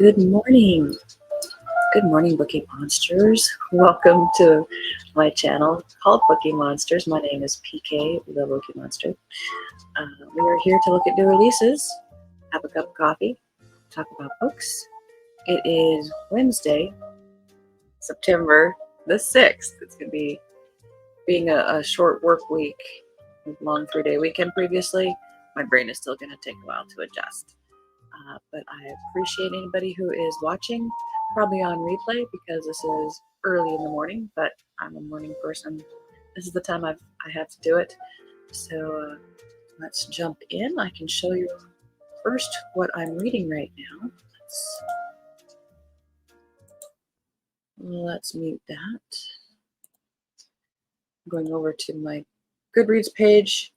Good morning. Good morning, Bookie Monsters. Welcome to my channel called Bookie Monsters. My name is PK, the Bookie Monster. We are here to look at new releases, have a cup of coffee, talk about books. It is Wednesday, September the 6th. It's going to be being a short work week, long 3-day weekend previously. My brain is still going to take a while to adjust. But I appreciate anybody who is watching, probably on replay because this is early in the morning, but I'm a morning person. This is the time I have to do it. So let's jump in. I can show you first what I'm reading right now. Let's mute that. I'm going over to my Goodreads page.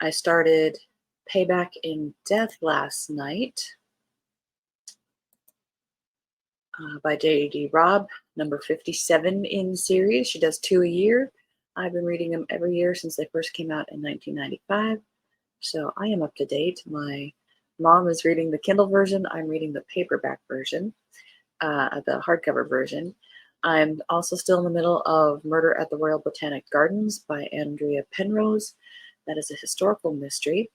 I started Payback in Death last night. By J.D. Robb, number 57 in series. She does 2 a year. I've been reading them every year since they first came out in 1995. So I am up to date. My mom is reading the Kindle version. I'm reading the paperback version, the hardcover version. I'm also still in the middle of Murder at the Royal Botanic Gardens by Andrea Penrose. That is a historical mystery.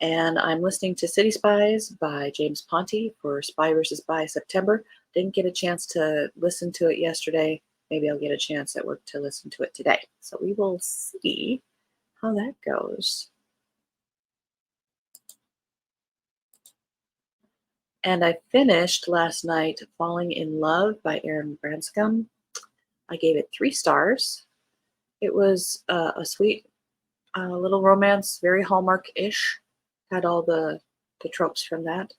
And I'm listening to City Spies by James Ponti for Spy vs. Spy September. Didn't get a chance to listen to it yesterday. Maybe I'll get a chance at work to listen to it today. So we will see how that goes. And I finished last night Falling in Love by Erin Branscombe. I gave it 3 stars. It was a sweet little romance, very Hallmark-ish. Had all the tropes from that.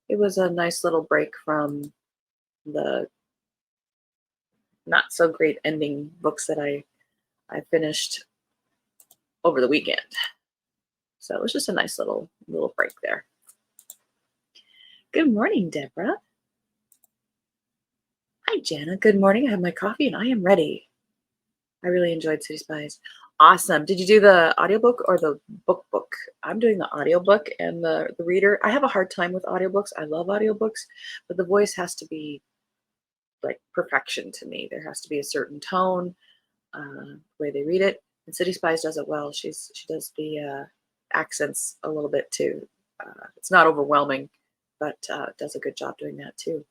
It was a nice little break from the not so great ending books that I finished over the weekend. So it was just a nice little break there. Good morning, Deborah. Hi, Jana. Good morning. I have my coffee and I am ready. I really enjoyed City Spies. Awesome. Did you do the audiobook or the book? I'm doing the audiobook and the reader. I have a hard time with audiobooks. I love audiobooks, but the voice has to be like perfection to me. There has to be a certain tone, the way they read it. And City Spies does it well. She does the accents a little bit too. It's not overwhelming, but does a good job doing that too.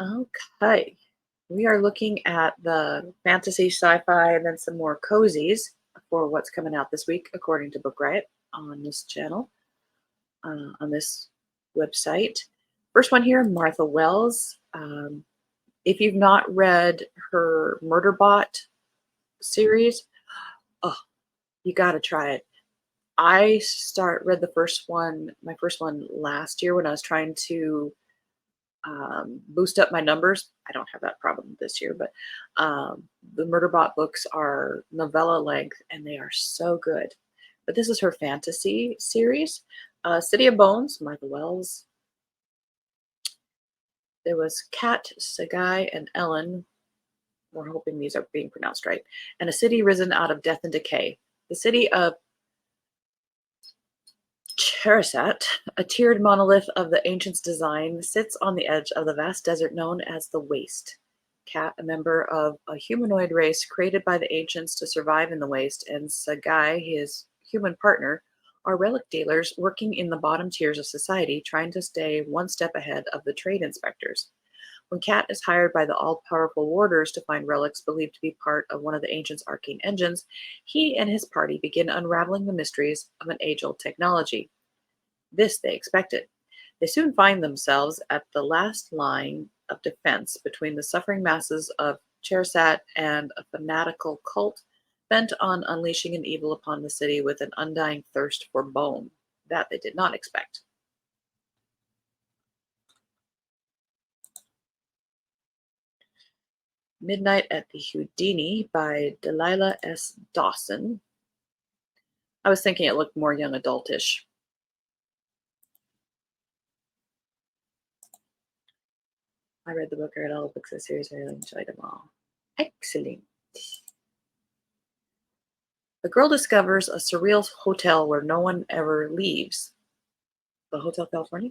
Okay, we are looking at the fantasy, sci-fi, and then some more cozies for what's coming out this week, according to Book Riot on this channel, on this website. First one here, Martha Wells. If you've not read her Murderbot series, oh, you got to try it. I read the first one, my first one last year when I was trying to boost up my numbers. I don't have that problem this year, but the Murderbot books are novella length and they are so good. But this is her fantasy series. City of Bones, Martha Wells. There was Kat, Sagai, and Ellen. We're hoping these are being pronounced right. And a city risen out of death and decay. The city of Cherisat, a tiered monolith of the ancients' design, sits on the edge of the vast desert known as the Waste. Kat, a member of a humanoid race created by the ancients to survive in the Waste, and Sagai, his human partner, are relic dealers working in the bottom tiers of society, trying to stay one step ahead of the trade inspectors. When Kat is hired by the all-powerful warders to find relics believed to be part of one of the ancients' arcane engines, he and his party begin unraveling the mysteries of an age-old technology. This they expected. They soon find themselves at the last line of defense between the suffering masses of Cherisat and a fanatical cult bent on unleashing an evil upon the city with an undying thirst for bone. That they did not expect. Midnight at the Houdini by Delilah S. Dawson. I was thinking it looked more young adultish. I read the book, I read all the books of the series, I really enjoyed them all. Excellent. The girl discovers a surreal hotel where no one ever leaves. The Hotel California?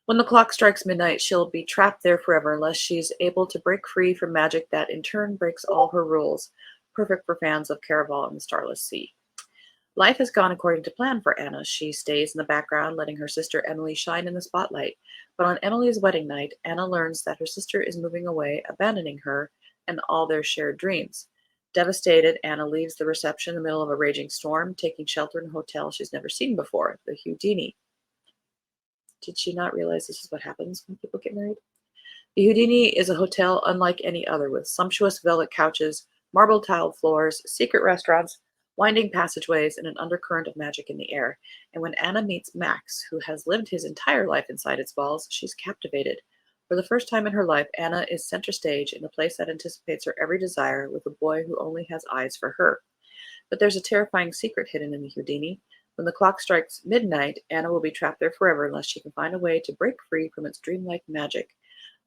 When the clock strikes midnight, she'll be trapped there forever unless she's able to break free from magic that in turn breaks all her rules. Perfect for fans of Caraval and the Starless Sea. Life has gone according to plan for Anna. She stays in the background, letting her sister Emily shine in the spotlight. But on Emily's wedding night, Anna learns that her sister is moving away, abandoning her and all their shared dreams. Devastated, Anna leaves the reception in the middle of a raging storm, taking shelter in a hotel she's never seen before, the Houdini. Did she not realize this is what happens when people get married? The Houdini is a hotel unlike any other, with sumptuous velvet couches, marble tiled floors, secret restaurants, winding passageways, and an undercurrent of magic in the air. And when Anna meets Max, who has lived his entire life inside its walls, she's captivated. For the first time in her life, Anna is center stage in a place that anticipates her every desire, with a boy who only has eyes for her. But there's a terrifying secret hidden in the Houdini. When the clock strikes midnight, Anna will be trapped there forever unless she can find a way to break free from its dreamlike magic.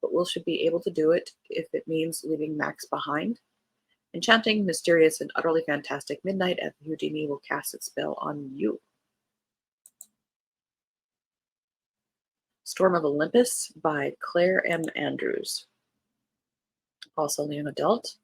But will she be able to do it if it means leaving Max behind? Enchanting, mysterious, and utterly fantastic, Midnight at the Houdini will cast its spell on you. Storm of Olympus by Claire M. Andrews. Also young adult.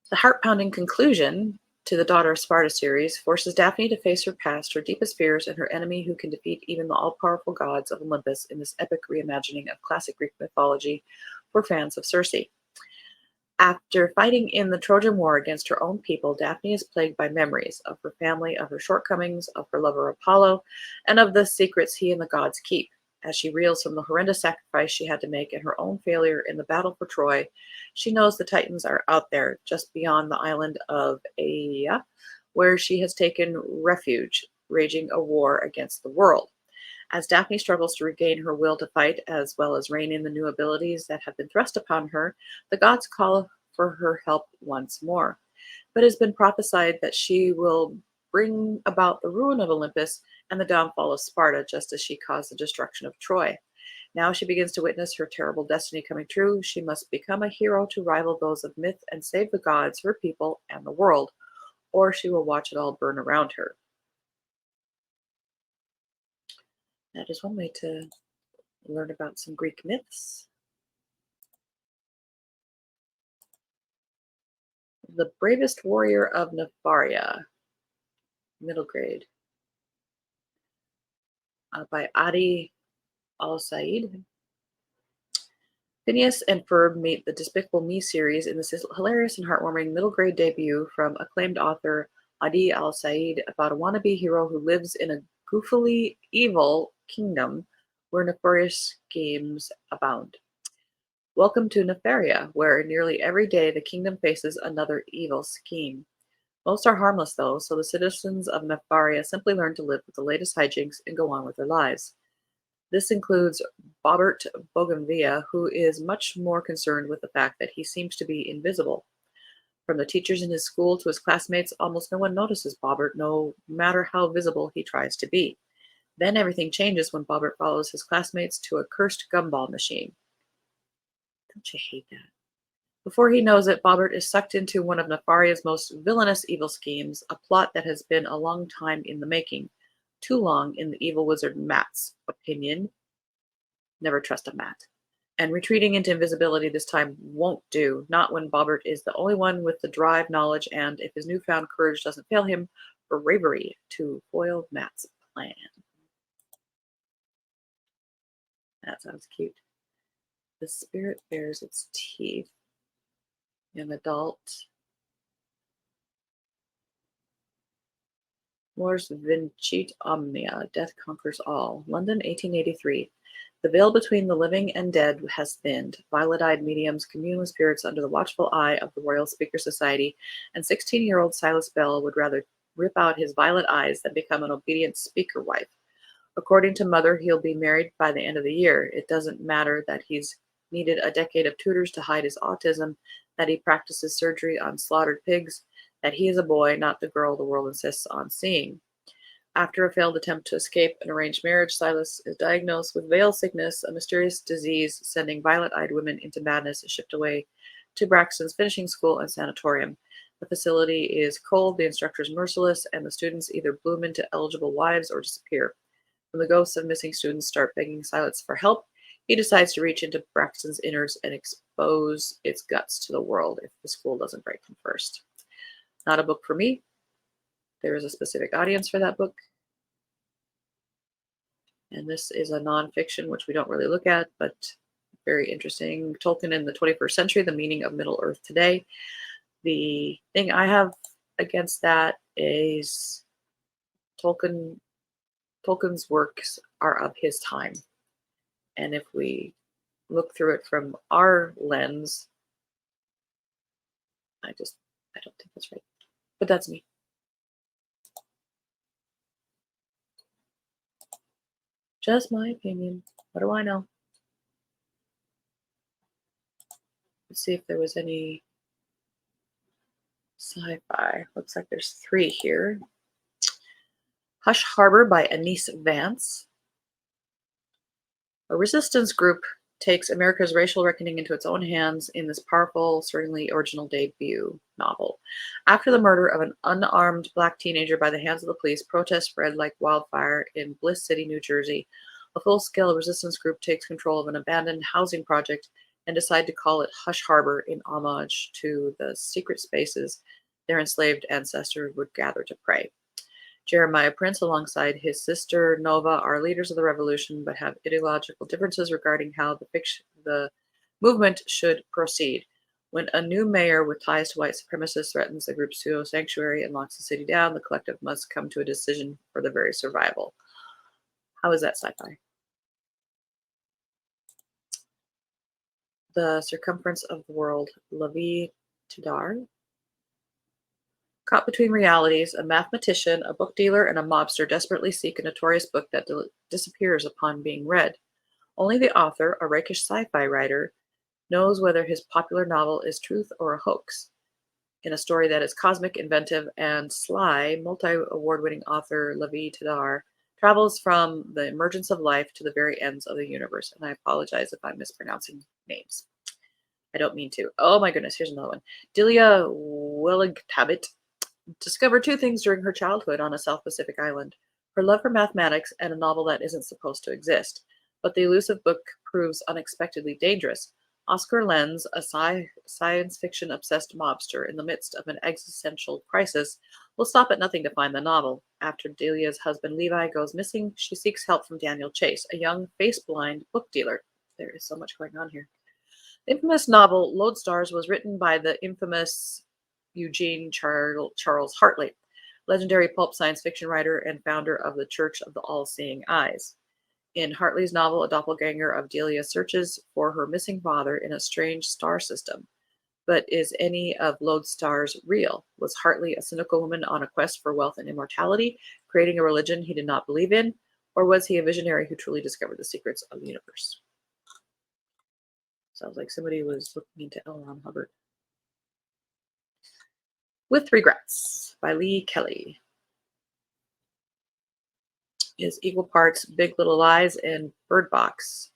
The heart-pounding conclusion to the Daughter of Sparta series forces Daphne to face her past, her deepest fears, and her enemy who can defeat even the all-powerful gods of Olympus in this epic reimagining of classic Greek mythology for fans of Circe. After fighting in the Trojan War against her own people, Daphne is plagued by memories of her family, of her shortcomings, of her lover Apollo, and of the secrets he and the gods keep. As she reels from the horrendous sacrifice she had to make and her own failure in the battle for Troy, she knows the Titans are out there, just beyond the island of Aea, where she has taken refuge, raging a war against the world. As Daphne struggles to regain her will to fight, as well as rein in the new abilities that have been thrust upon her, the gods call for her help once more. But it has been prophesied that she will bring about the ruin of Olympus and the downfall of Sparta, just as she caused the destruction of Troy. Now she begins to witness her terrible destiny coming true. She must become a hero to rival those of myth and save the gods, her people, and the world, or she will watch it all burn around her. That is one way to learn about some Greek myths. The Bravest Warrior of Nepharia, middle grade, by Adi Al-Said. Phineas and Ferb meet the Despicable Me series in this hilarious and heartwarming middle grade debut from acclaimed author Adi Al-Said about a wannabe hero who lives in a goofily evil kingdom where nefarious schemes abound. Welcome to Nefaria, where nearly every day the kingdom faces another evil scheme. Most are harmless, though, so the citizens of Nefaria simply learn to live with the latest hijinks and go on with their lives. This includes Bobbert Bougainvillea, who is much more concerned with the fact that he seems to be invisible. From the teachers in his school to his classmates, almost no one notices Bobbert, no matter how visible he tries to be. Then everything changes when Bobbert follows his classmates to a cursed gumball machine. Don't you hate that? Before he knows it, Bobbert is sucked into one of Nefaria's most villainous evil schemes, a plot that has been a long time in the making. Too long, in the evil wizard Matt's opinion. Never trust a Matt. And retreating into invisibility this time won't do, not when Bobbert is the only one with the drive, knowledge, and, if his newfound courage doesn't fail him, bravery to foil Matt's plan. That sounds cute. The spirit bares its teeth. Young adult. Mors vincit omnia, death conquers all. London, 1883. The veil between the living and dead has thinned. Violet-eyed mediums commune with spirits under the watchful eye of the Royal Speaker Society, and 16-year-old Silas Bell would rather rip out his violet eyes than become an obedient speaker wife. According to Mother, he'll be married by the end of the year. It doesn't matter that he's needed a decade of tutors to hide his autism, that he practices surgery on slaughtered pigs, that he is a boy, not the girl the world insists on seeing. After a failed attempt to escape an arranged marriage, Silas is diagnosed with veil sickness, a mysterious disease sending violet-eyed women into madness, shipped away to Braxton's finishing school and sanatorium. The facility is cold, the instructors merciless, and the students either bloom into eligible wives or disappear. When the ghosts of missing students start begging Silence for help, he decides to reach into Braxton's innards and expose its guts to the world if the school doesn't break them first. Not a book for me. There is a specific audience for that book. And this is a nonfiction, which we don't really look at, but very interesting. Tolkien in the 21st century, the meaning of Middle Earth today. The thing I have against that is Tolkien's works are of his time. And if we look through it from our lens, I don't think that's right. But that's me. Just my opinion. What do I know? Let's see if there was any sci-fi. Looks like there's 3 here. Hush Harbor by Anise Vance. A resistance group takes America's racial reckoning into its own hands in this powerful, certainly original debut novel. After the murder of an unarmed black teenager by the hands of the police, protests spread like wildfire in Bliss City, New Jersey. A full-scale resistance group takes control of an abandoned housing project and decide to call it Hush Harbor in homage to the secret spaces their enslaved ancestors would gather to pray. Jeremiah Prince, alongside his sister Nova, are leaders of the revolution, but have ideological differences regarding how the movement should proceed. When a new mayor with ties to white supremacists threatens the group's pseudo sanctuary and locks the city down, the collective must come to a decision for their very survival. How is that sci-fi? The Circumference of the World, Lavi Tudor. Caught between realities, a mathematician, a book dealer, and a mobster desperately seek a notorious book that disappears upon being read. Only the author, a rakish sci-fi writer, knows whether his popular novel is truth or a hoax. In a story that is cosmic, inventive, and sly, multi-award-winning author Lavi Tudor travels from the emergence of life to the very ends of the universe. And I apologize if I'm mispronouncing names. I don't mean to. Oh my goodness, here's another one. Delia Willig-Tabit discovered 2 things during her childhood on a South Pacific island: her love for mathematics and a novel that isn't supposed to exist. But the elusive book proves unexpectedly dangerous. Oscar Lenz, a science fiction obsessed mobster in the midst of an existential crisis, will stop at nothing to find the novel. After Delia's husband Levi goes missing, she seeks help from Daniel Chase, a young face-blind book dealer. There is so much going on here. The infamous novel Lodestars was written by the infamous Eugene Charles Hartley, legendary pulp science fiction writer and founder of the Church of the All-Seeing Eyes. In Hartley's novel, a doppelganger of Delia searches for her missing father in a strange star system. But is any of Lodestars real? Was Hartley a cynical woman on a quest for wealth and immortality, creating a religion he did not believe in? Or was he a visionary who truly discovered the secrets of the universe? Sounds like somebody was looking into L. Ron Hubbard. With Regrets by Lee Kelly is equal parts Big Little Lies and Bird Box,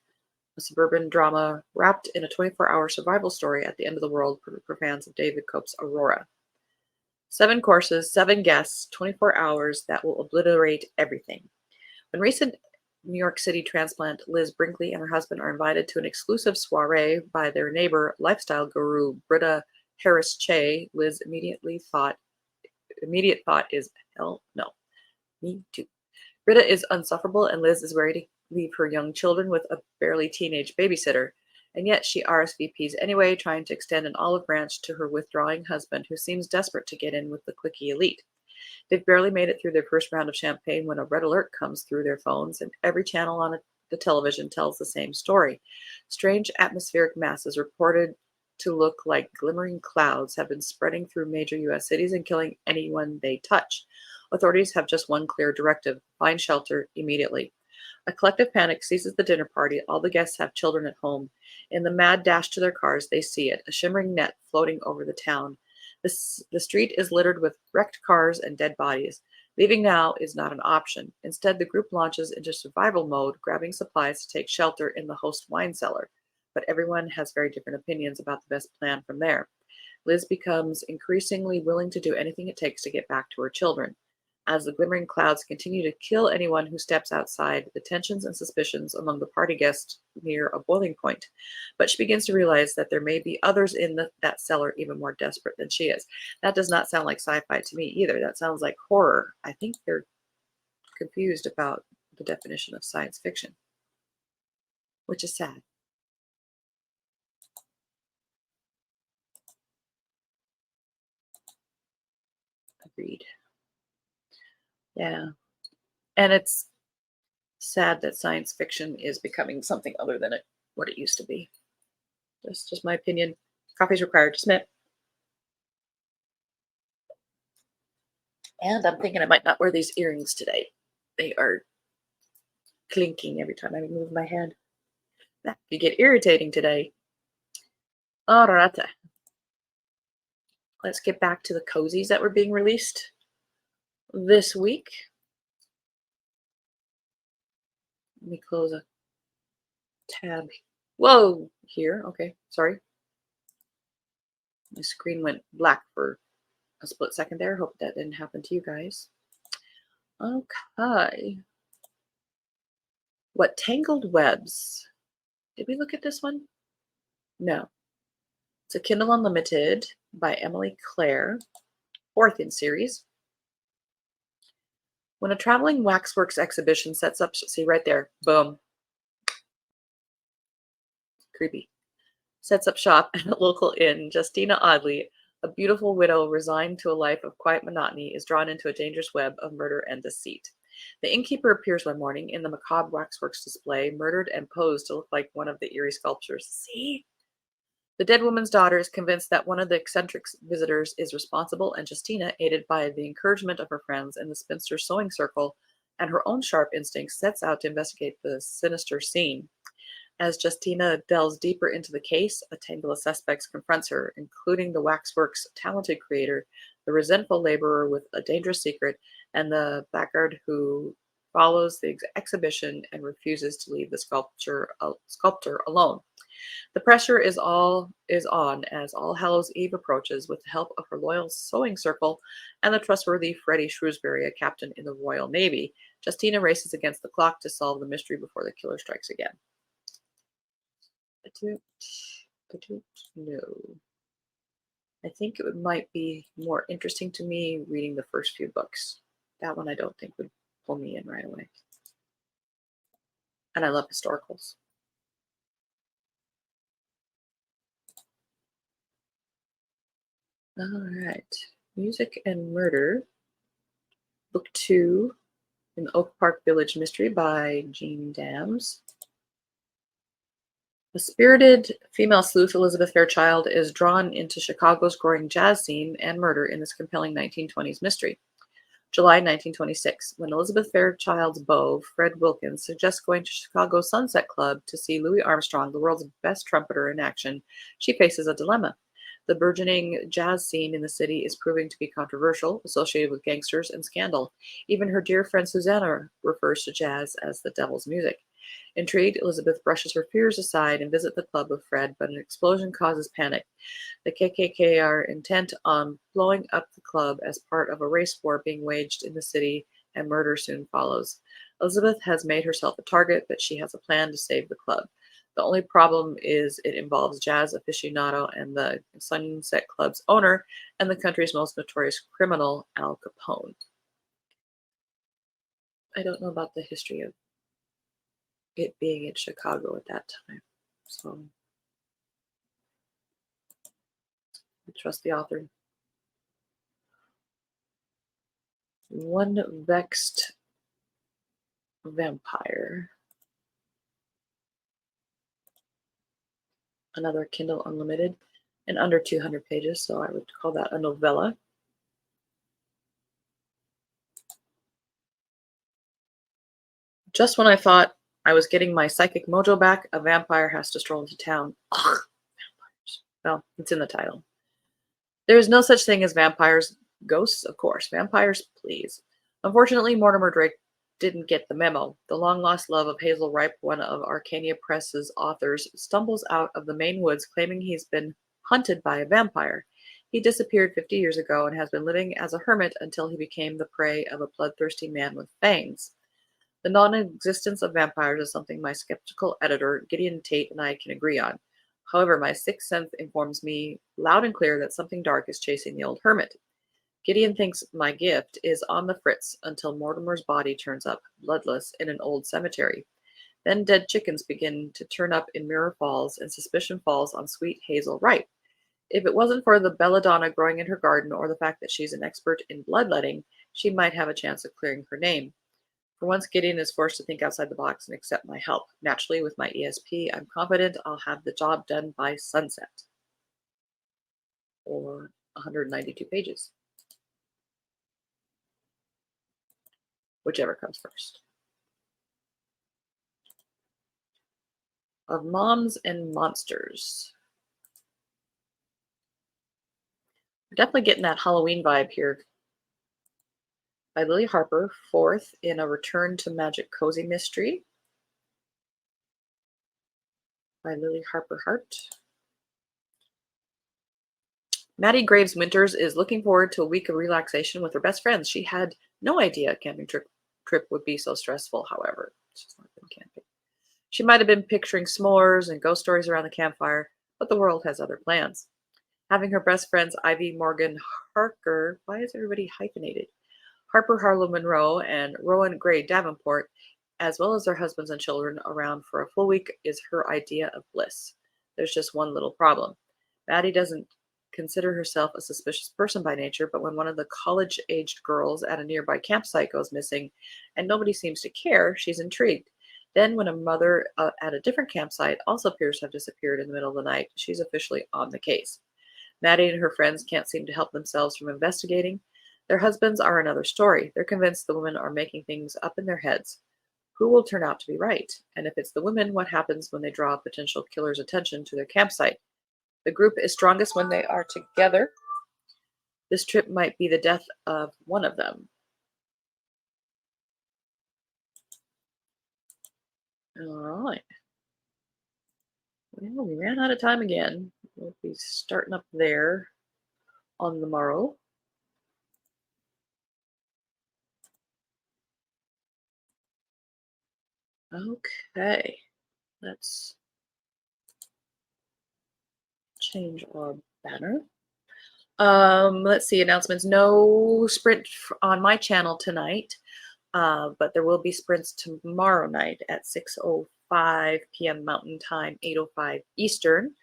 a suburban drama wrapped in a 24-hour survival story at the end of the world for fans of David Cope's Aurora. 7 courses, 7 guests, 24 hours that will obliterate everything. When recent New York City transplant Liz Brinkley and her husband are invited to an exclusive soiree by their neighbor, lifestyle guru Britta Harris Che, Liz immediate thought is, hell no, me too. Britta is insufferable and Liz is ready to leave her young children with a barely teenage babysitter. And yet she RSVPs anyway, trying to extend an olive branch to her withdrawing husband, who seems desperate to get in with the cliquey elite. They've barely made it through their first round of champagne when a red alert comes through their phones, and every channel on the television tells the same story. Strange atmospheric masses reported to look like glimmering clouds have been spreading through major U.S. cities and killing anyone they touch. Authorities have just one clear directive: find shelter immediately. A collective panic seizes the dinner party. All the guests have children at home. In the mad dash to their cars, they see it, a shimmering net floating over the town. The street is littered with wrecked cars and dead bodies. Leaving now is not an option. Instead, the group launches into survival mode, grabbing supplies to take shelter in the host wine cellar. But everyone has very different opinions about the best plan from there. Liz becomes increasingly willing to do anything it takes to get back to her children. As the glimmering clouds continue to kill anyone who steps outside, the tensions and suspicions among the party guests near a boiling point. But she begins to realize that there may be others in that cellar even more desperate than she is. That does not sound like sci-fi to me either. That sounds like horror. I think they're confused about the definition of science fiction, which is sad. Agreed. Yeah. And it's sad that science fiction is becoming something other than what it used to be. That's just my opinion. Coffee's required. Just a minute. And I'm thinking I might not wear these earrings today. They are clinking every time I move my head. That could get irritating today. All right. Let's get back to the cozies that were being released this week. Let me close a tab. Whoa, here. Okay, sorry. My screen went black for a split second there. Hope that didn't happen to you guys. Okay. What Tangled Webs? Did we look at this one? No. It's a Kindle Unlimited by Emily Clare, fourth in series. When a traveling waxworks exhibition sets up, see right there, boom, creepy, sets up shop at a local inn, Justina Audley, a beautiful widow resigned to a life of quiet monotony, is drawn into a dangerous web of murder and deceit. The innkeeper appears one morning in the macabre waxworks display, murdered and posed to look like one of the eerie sculptures. See? The dead woman's daughter is convinced that one of the eccentric visitors is responsible, and Justina, aided by the encouragement of her friends in the spinster sewing circle and her own sharp instincts, sets out to investigate the sinister scene. As Justina delves deeper into the case, a tangle of suspects confronts her, including the waxworks' talented creator, the resentful laborer with a dangerous secret, and the blackguard who follows the exhibition and refuses to leave the sculptor alone. The pressure is on as All Hallows Eve approaches with the help of her loyal sewing circle and the trustworthy Freddie Shrewsbury, a captain in the Royal Navy. Justina races against the clock to solve the mystery before the killer strikes again. I don't know. I think it might be more interesting to me reading the first few books. That one I don't think would pull me in right away. And I love historicals. All right. Music and Murder, Book 2, in Oak Park Village Mystery by Jean Dams. A spirited female sleuth, Elizabeth Fairchild, is drawn into Chicago's growing jazz scene and murder in this compelling 1920s mystery. July 1926, when Elizabeth Fairchild's beau, Fred Wilkins, suggests going to Chicago's Sunset Club to see Louis Armstrong, the world's best trumpeter in action, she faces a dilemma. The burgeoning jazz scene in the city is proving to be controversial, associated with gangsters and scandal. Even her dear friend Susanna refers to jazz as the devil's music. Intrigued, Elizabeth brushes her fears aside and visits the club with Fred, but an explosion causes panic. The KKK are intent on blowing up the club as part of a race war being waged in the city, and murder soon follows. Elizabeth has made herself a target, but she has a plan to save the club. The only problem is it involves jazz aficionado and the Sunset Club's owner and the country's most notorious criminal, Al Capone. I don't know about the history of it being in Chicago at that time, so I trust the author. One Vexed Vampire. Another Kindle Unlimited, and under 200 pages, so I would call that a novella. Just when I thought I was getting my psychic mojo back, a vampire has to stroll into town. Ugh, vampires. Well, it's in the title. There is no such thing as vampires. Ghosts, of course. Vampires, please. Unfortunately, Mortimer Drake didn't get the memo. The long-lost love of Hazel Ripe, one of Arcania Press's authors, stumbles out of the Maine woods claiming he's been hunted by a vampire. He disappeared 50 years ago and has been living as a hermit until he became the prey of a bloodthirsty man with fangs. The non existence of vampires is something my skeptical editor, Gideon Tate, and I can agree on. However, my sixth sense informs me loud and clear that something dark is chasing the old hermit. Gideon thinks my gift is on the fritz until Mortimer's body turns up, bloodless, in an old cemetery. Then dead chickens begin to turn up in Mirror Falls, and suspicion falls on Sweet Hazel Wright. If it wasn't for the belladonna growing in her garden or the fact that she's an expert in bloodletting, she might have a chance of clearing her name. For once, Gideon is forced to think outside the box and accept my help. Naturally, with my ESP, I'm confident I'll have the job done by sunset, or 192 pages, whichever comes first. Of Moms and Monsters. We're definitely getting that Halloween vibe here. By Lily Harper, fourth in a Return to Magic Cozy Mystery by Lily Harper Hart. Maddie Graves Winters is looking forward to a week of relaxation with her best friends. She had no idea a camping trip would be so stressful, however. She's not been camping. She might have been picturing s'mores and ghost stories around the campfire, but the world has other plans. Having her best friends Ivy Morgan Harker, why is everybody hyphenated? Harper Harlow Monroe and Rowan Gray Davenport, as well as their husbands and children, around for a full week is her idea of bliss. There's just one little problem. Maddie doesn't consider herself a suspicious person by nature, but when one of the college-aged girls at a nearby campsite goes missing and nobody seems to care, she's intrigued. Then when a mother at a different campsite also appears to have disappeared in the middle of the night, she's officially on the case. Maddie and her friends can't seem to help themselves from investigating. Their husbands are another story. They're convinced the women are making things up in their heads. Who will turn out to be right? And if it's the women, what happens when they draw a potential killer's attention to their campsite? The group is strongest when they are together. This trip might be the death of one of them. All right. Well, we ran out of time again. We'll be starting up there on the morrow. Okay. Let's change our banner. Let's see, announcements. No sprint on my channel tonight, but there will be sprints tomorrow night at 6:05 p.m. Mountain Time, 8:05 Eastern.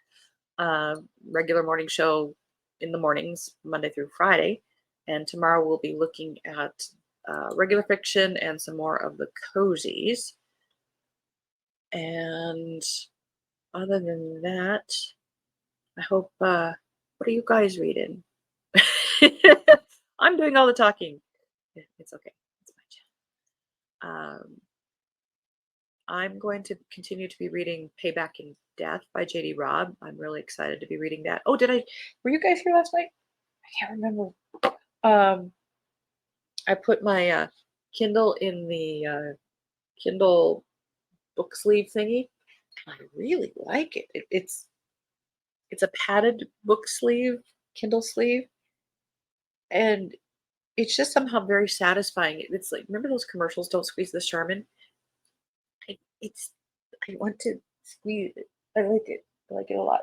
Regular morning show in the mornings, Monday through Friday. And tomorrow we'll be looking at regular fiction and some more of the cozies. And other than that, I hope, what are you guys reading? I'm doing all the talking. It's okay. It's my channel. I'm going to continue to be reading Payback in Death by J.D. Robb. I'm really excited to be reading that. Oh, were you guys here last night? I can't remember. I put my Kindle in the Kindle book sleeve thingy. I really like it. It's a padded book sleeve, Kindle sleeve, and it's just somehow very satisfying. It's like, remember those commercials, "Don't squeeze the Charmin"? I it's I want to squeeze it. I like it. I like it a lot.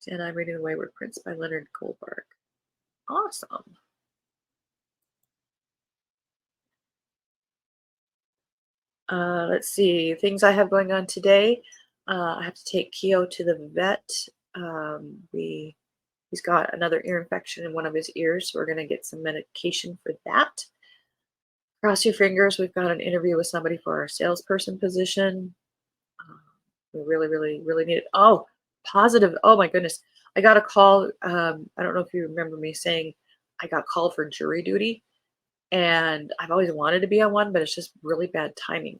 And I'm reading The Wayward Prince by Leonard Goldberg. Awesome. Let's see, things I have going on today. I have to take Keo to the vet. He's got another ear infection in one of his ears, so we're going to get some medication for that. Cross your fingers. We've got an interview with somebody for our salesperson position. We really, really, really need it. Oh, positive. Oh my goodness. I got a call. I don't know if you remember me saying I got called for jury duty. And I've always wanted to be on one, but it's just really bad timing.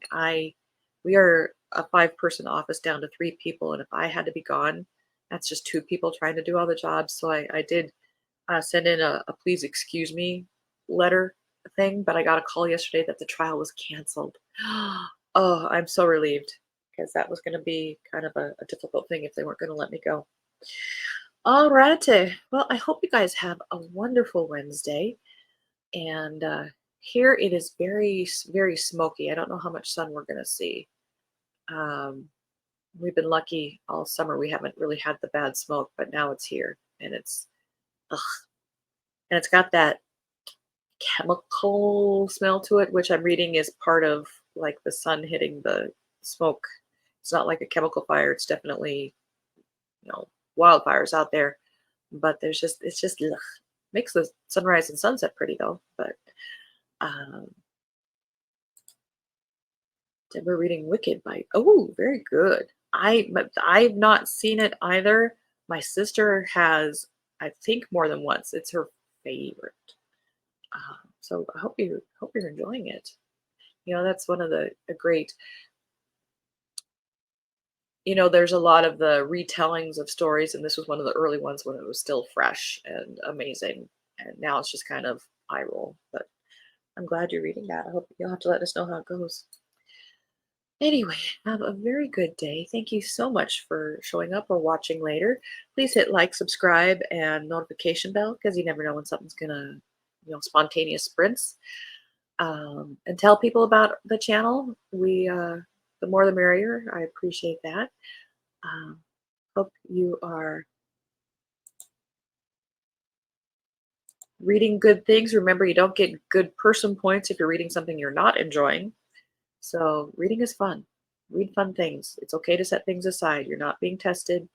We are a 5-person office down to 3 people, and if I had to be gone, that's just 2 people trying to do all the jobs. So I did send in a please excuse me letter thing, but I got a call yesterday that the trial was canceled. Oh, I'm so relieved because that was going to be kind of a difficult thing if they weren't going to let me go. All righty. Well, I hope you guys have a wonderful Wednesday. And here it is very smoky. I don't know how much sun we're going to see. Um, we've been lucky all summer. We haven't really had the bad smoke, but now it's here, and ugh, and it's got that chemical smell to it, which I'm reading is part of like the sun hitting the smoke. It's not like a chemical fire. It's definitely, you know, wildfires out there, but it's just ugh. Makes the sunrise and sunset pretty though. But um, we're reading Wicked by very good. I've not seen it either. My sister has, I think, more than once. It's her favorite. So I hope you're enjoying it. You know, that's one of the a great. You know, there's a lot of the retellings of stories, and this was one of the early ones when it was still fresh and amazing. And now it's just kind of eye roll. But I'm glad you're reading that. I hope you'll have to let us know how it goes. Anyway, have a very good day. Thank you so much for showing up or watching later. Please hit like, subscribe, and notification bell because you never know when something's gonna, spontaneous sprints. And tell people about the channel. The more the merrier. I appreciate that. Um, hope you are reading good things. Remember, you don't get good person points if you're reading something you're not enjoying. So reading is fun. Read fun things. It's okay to set things aside. You're not being tested.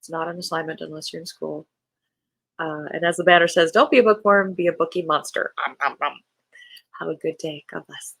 It's not an assignment unless you're in school. And as the banner says, don't be a bookworm, be a bookie monster. Have a good day. God bless.